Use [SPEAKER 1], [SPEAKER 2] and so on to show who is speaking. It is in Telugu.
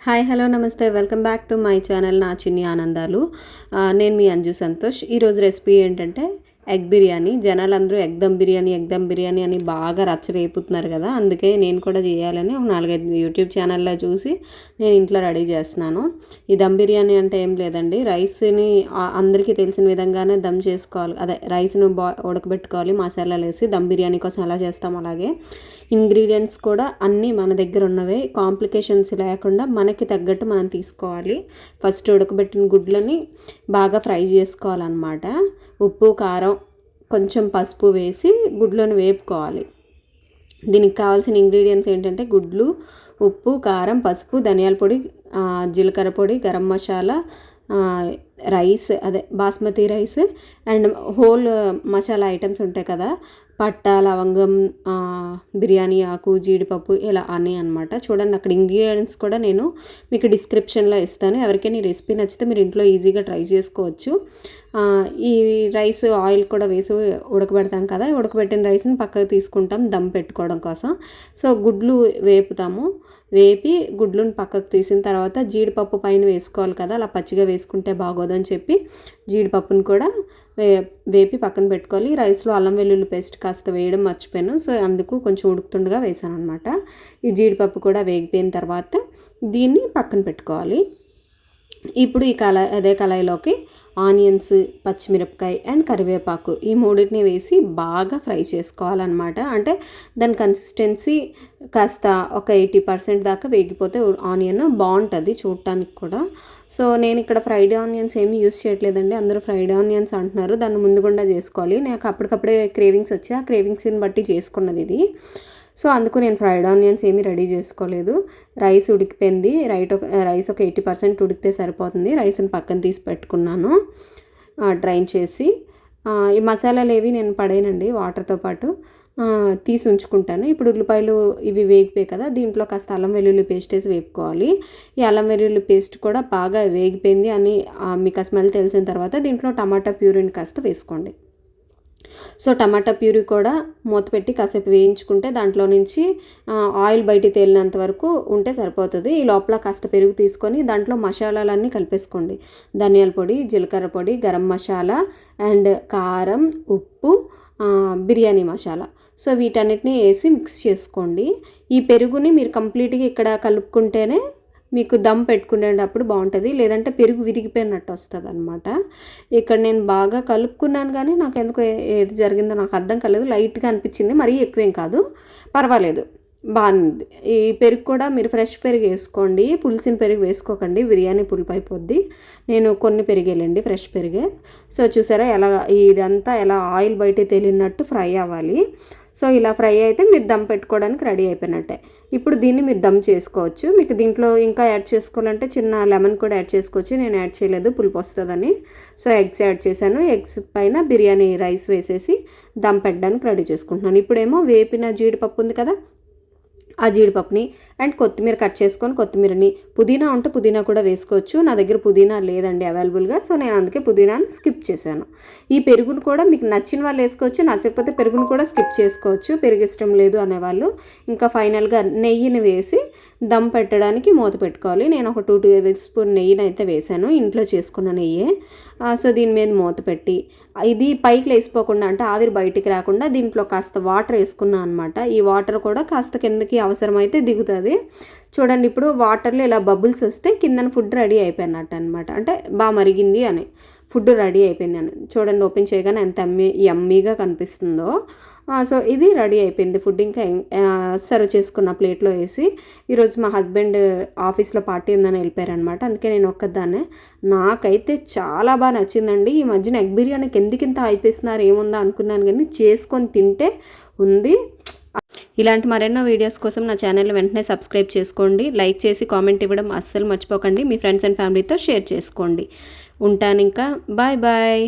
[SPEAKER 1] హాయ్ హలో నమస్తే welcome back to my channel నా చిన్ని ఆనందాలు. నేను మీ అంజు సంతోష్. ఈరోజు రెసిపీ ఏంటంటే ఎగ్ బిర్యానీ. జనాలందరూ ఎగ్ దమ్ బిర్యానీ అని బాగా రచ్చరేపుతున్నారు కదా, అందుకే నేను కూడా చేయాలని ఒక 4-5 యూట్యూబ్ ఛానల్లో చూసి నేను ఇంట్లో రెడీ చేస్తున్నాను. ఈ దమ్ బిర్యానీ అంటే ఏం లేదండి, రైస్ని అందరికీ తెలిసిన విధంగానే దమ్ చేసుకోవాలి. అదే రైస్ను ఉడకబెట్టుకోవాలి, మసాలాలు వేసి దమ్ బిర్యానీ కోసం ఎలా చేస్తాం అలాగే. ఇంగ్రీడియంట్స్ కూడా అన్నీ మన దగ్గర ఉన్నవే, కాంప్లికేషన్స్ లేకుండా మనకి తగ్గట్టు మనం తీసుకోవాలి. ఫస్ట్ ఉడకబెట్టిన గుడ్లని బాగా ఫ్రై చేసుకోవాలన్నమాట. ఉప్పు కారం కొంచెం పసుపు వేసి గుడ్లను వేపుకోవాలి. దీనికి కావాల్సిన ఇంగ్రీడియంట్స్ ఏంటంటే గుడ్లు, ఉప్పు, కారం, పసుపు, ధనియాల పొడి, జీలకర్ర పొడి, గరం మసాలా, రైస్ అదే basmati rice and whole masala items ఉంటాయి కదా, పట్టా, లవంగం, బిర్యానీ ఆకు, జీడిపప్పు, ఇలా అన్నీ అనమాట. చూడండి అక్కడ ఇంగ్రీడియంట్స్ కూడా నేను మీకు డిస్క్రిప్షన్లో ఇస్తాను. ఎవరికైనా ఈ రెసిపీ నచ్చితే మీరు ఇంట్లో ఈజీగా ట్రై చేసుకోవచ్చు. ఈ రైస్ ఆయిల్ కూడా వేసి ఉడకబెడతాం కదా, ఉడకబెట్టిన రైస్ని పక్కకు తీసుకుంటాం దమ్ పెట్టుకోవడం కోసం. సో గుడ్లు వేపి గుడ్లను పక్కకు తీసిన తర్వాత జీడిపప్పు పైన వేసుకోవాలి కదా, అలా పచ్చిగా వేసుకుంటే బాగోదని చెప్పి జీడిపప్పును కూడా వేపి పక్కన పెట్టుకోవాలి. రైస్లో అల్లం వెల్లుల్లి పేస్ట్ కాస్త వేయడం మర్చిపోయాను, సో అందుకు కొంచెం ఉడుకుతుండగా వేసాను అనమాట. ఈ జీడిపప్పు కూడా వేగిపోయిన తర్వాత దీన్ని పక్కన పెట్టుకోవాలి. ఇప్పుడు అదే కళాయిలోకి ఆనియన్స్, పచ్చిమిరపకాయ అండ్ కరివేపాకు ఈ మూడింటిని వేసి బాగా ఫ్రై చేసుకోవాలన్నమాట. అంటే దాని కన్సిస్టెన్సీ కాస్త ఒక 80% దాకా వేగిపోతే ఆనియన్ బాగుంటుంది చూడటానికి కూడా. సో నేను ఇక్కడ ఫ్రైడ్ ఆనియన్స్ ఏమీ యూస్ చేయట్లేదండి, అందరూ ఫ్రైడ్ ఆనియన్స్ అంటున్నారు. దాన్ని ముందుగుండా చేసుకోవాలి. నాకు అప్పటికప్పుడే క్రేవింగ్స్ వచ్చి ఆ క్రేవింగ్స్ని బట్టి చేసుకున్నది ఇది. సో అందుకు నేను ఫ్రైడ్ ఆనియన్స్ ఏమీ రెడీ చేసుకోలేదు. రైస్ ఉడికిపోయింది. రైస్ ఒక 80% ఉడికితే సరిపోతుంది. రైస్ని పక్కన తీసి పెట్టుకున్నాను డ్రైన్ చేసి. ఈ మసాలాలు ఏవి నేను పడేనండి, వాటర్తో పాటు తీసి ఉంచుకుంటాను. ఇప్పుడు ఉల్లిపాయలు ఇవి వేగిపోయాయి కదా, దీంట్లో కాస్త అల్లం వెల్లుల్లి పేస్ట్ వేసి వేపుకోవాలి. ఈ అల్లం వెల్లుల్లి పేస్ట్ కూడా బాగా వేగిపోయింది అని మీకు ఆ స్మెల్ తెలిసిన తర్వాత దీంట్లో టమాటా ప్యూరీని కాస్త వేసుకోండి. సో టమాటా ప్యూరీ కూడా మూత పెట్టి కాసేపు వేయించుకుంటే దాంట్లో నుంచి ఆయిల్ బయటికి తేలినంత వరకు ఉంటే సరిపోతుంది. ఈ లోపల కాస్త పెరుగు తీసుకొని దాంట్లో మసాలాలన్నీ కలిపేసుకోండి. ధనియాల పొడి, జీలకర్ర పొడి, గరం మసాలా అండ్ కారం, ఉప్పు, బిర్యానీ మసాలా, సో వీటన్నిటిని వేసి మిక్స్ చేసుకోండి. ఈ పెరుగుని మీరు కంప్లీట్గా ఇక్కడ కలుపుకుంటేనే మీకు దమ్ పెట్టుకునేటప్పుడు బాగుంటుంది, లేదంటే పెరుగు విరిగిపోయినట్టు వస్తుంది అనమాట. ఇక్కడ నేను బాగా కలుపుకున్నాను కానీ నాకు ఎందుకు ఏది జరిగిందో నాకు అర్థం కాలేదు. లైట్గా అనిపించింది, మరీ ఎక్కువేం కాదు, పర్వాలేదు, బాగుంది. ఈ పెరుగు కూడా మీరు ఫ్రెష్ పెరుగు వేసుకోండి, పులిసిన పెరుగు వేసుకోకండి, బిర్యానీ పులుపు అయిపోద్ది. నేను కొన్ని పెరిగేలండి, ఫ్రెష్ పెరిగే. సో చూసారా ఇదంతా ఎలా ఆయిల్ బయట తేలినట్టు ఫ్రై అవ్వాలి. సో ఇలా ఫ్రై అయితే మీరు దమ్ పెట్టుకోవడానికి రెడీ అయిపోయినట్టే. ఇప్పుడు దీన్ని మీరు దమ్ చేసుకోవచ్చు. మీకు దీంట్లో ఇంకా యాడ్ చేసుకోవాలంటే చిన్న లెమన్ కూడా యాడ్ చేసుకోవచ్చు. నేను యాడ్ చేయలేదు, పులుపు వస్తుందని. సో ఎగ్స్ యాడ్ చేశాను. ఎగ్స్ పైన బిర్యానీ రైస్ వేసేసి దమ్ పెట్టడానికి రెడీ చేసుకుంటున్నాను. ఇప్పుడేమో వేపిన జీడిపప్పు ఉంది కదా, ఆ జీడిపప్పుని అండ్ కొత్తిమీర కట్ చేసుకొని కొత్తిమీరని, పుదీనా ఉంటే పుదీనా కూడా వేసుకోవచ్చు. నా దగ్గర పుదీనా లేదండి అవైలబుల్గా, సో నేను అందుకే పుదీనాని స్కిప్ చేశాను. ఈ పెరుగును కూడా మీకు నచ్చిన వాళ్ళు వేసుకోవచ్చు, నచ్చకపోతే పెరుగును కూడా స్కిప్ చేసుకోవచ్చు, పెరుగు ఇష్టం లేదు అనేవాళ్ళు. ఇంకా ఫైనల్గా నెయ్యిని వేసి దమ్ పెట్టడానికి మూత పెట్టుకోవాలి. నేను ఒక 2 టేబుల్ స్పూన్ నెయ్యిని అయితే వేసాను, ఇంట్లో చేసుకున్న నెయ్యే. సో దీని మీద మూత పెట్టి ఇది పైకి లేసిపోకుండా, అంటే ఆవిరి బయటికి రాకుండా దీంట్లో కాస్త వాటర్ వేసుకున్నాను అనమాట. ఈ వాటర్ కూడా కాస్త కిందకి అవసరమైతే దిగుతుంది. చూడండి ఇప్పుడు వాటర్లో ఇలా బబుల్స్ వస్తే కిందన ఫుడ్ రెడీ అయిపోయినట్టు అనమాట, అంటే బాగా మరిగింది అని, ఫుడ్ రెడీ అయిపోయింది అని. చూడండి ఓపెన్ చేయగానే ఎంత యమ్మీగా కనిపిస్తుందో. సో ఇది రెడీ అయిపోయింది ఫుడ్. ఇంకా సర్వ్ చేసుకున్న ప్లేట్లో వేసి, ఈరోజు మా హస్బెండ్ ఆఫీస్లో పార్టీ ఉందని వెళ్ళిపోయారనమాట, అందుకే నేను ఒక్కదాన్నే. నాకైతే చాలా బాగా నచ్చిందండి. ఈ మధ్యన ఎగ్ బిర్యానీకి ఎందుకింత అయిపోయిస్తున్నారు ఏముందా అనుకున్నాను, కానీ చేసుకొని తింటే ఉంది. ఇలాంటి మరెన్నో వీడియోస్ కోసం నా ఛానల్ వెంటనే సబ్స్క్రైబ్ చేసుకోండి. లైక్ చేసి కామెంట్ ఇవ్వడం అస్సలు మర్చిపోకండి. మీ ఫ్రెండ్స్ అండ్ ఫ్యామిలీతో షేర్ చేసుకోండి. ఉంటాను ఇంకా, బాయ్ బాయ్.